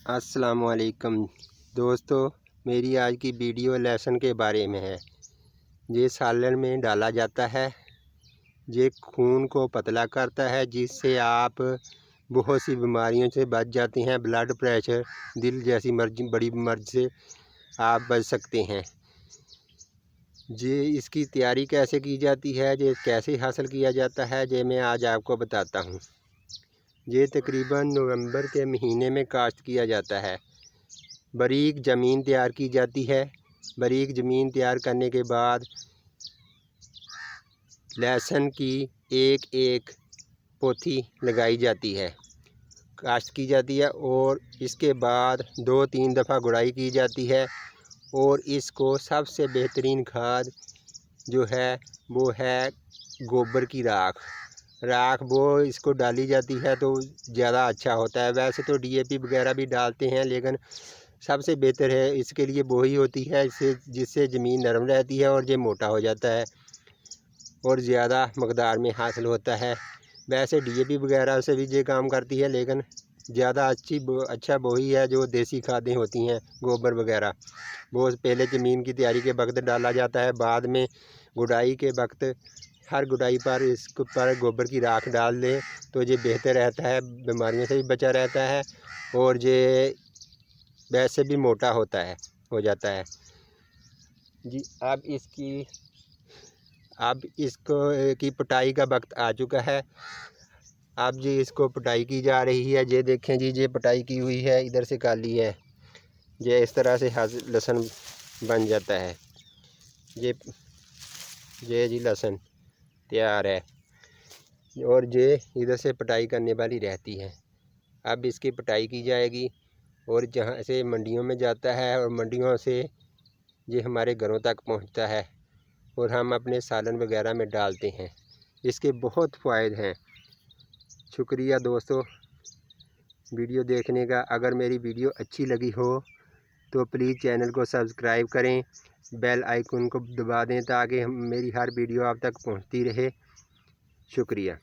अस्सलामुअलैकुम दोस्तों, मेरी आज की वीडियो लहसुन के बारे में है। ये सालन में डाला जाता है। ये खून को पतला करता है, जिससे आप बहुत सी बीमारियों से बच जाते हैं। ब्लड प्रेशर, दिल जैसी बड़ी बीमारी से आप बच सकते हैं। ये इसकी तैयारी कैसे की जाती है, ये कैसे हासिल किया जाता है, ये मैं आज आपको बताता हूँ। ये तकरीबन नवंबर के महीने में काश्त किया जाता है। बारीक ज़मीन तैयार की जाती है। बारीक ज़मीन तैयार करने के बाद लहसुन की एक एक पोथी लगाई जाती है, काश्त की जाती है और इसके बाद 2-3 दफ़ा गुड़ाई की जाती है। और इसको सबसे बेहतरीन खाद जो है वो है गोबर की राख वो इसको डाली जाती है तो ज़्यादा अच्छा होता है। वैसे तो DAP वगैरह भी डालते हैं, लेकिन सबसे बेहतर है इसके लिए वही होती है, जिससे ज़मीन नरम रहती है और ये मोटा हो जाता है और ज़्यादा मकदार में हासिल होता है। वैसे DAP वगैरह से भी ये काम करती है, लेकिन ज़्यादा अच्छा वही है जो देसी खादें होती हैं, गोबर वगैरह। वो पहले ज़मीन की तैयारी के वक्त डाला जाता है, बाद में गुड़ाई के वक्त हर गुड़ाई पर इसके ऊपर गोबर की राख डाल दें तो ये बेहतर रहता है, बीमारियों से भी बचा रहता है और ये वैसे भी मोटा हो जाता है जी। अब इसको की पिटाई का वक्त आ चुका है। अब जी इसको पिटाई की जा रही है। ये देखें जी, ये पिटाई की हुई है, इधर से काली है। ये इस तरह से लहसुन बन जाता है। ये जी लहसुन तैयार है और ये इधर से पिटाई करने वाली रहती है। अब इसकी पिटाई की जाएगी और जहाँ से मंडियों में जाता है और मंडियों से ये हमारे घरों तक पहुँचता है और हम अपने सालन वगैरह में डालते हैं। इसके बहुत फ़ायदे हैं। शुक्रिया दोस्तों वीडियो देखने का। अगर मेरी वीडियो अच्छी लगी हो तो प्लीज़ चैनल को सब्सक्राइब करें, बेल आइकन को दबा दें ताकि मेरी हर वीडियो आप तक पहुंचती रहे। शुक्रिया।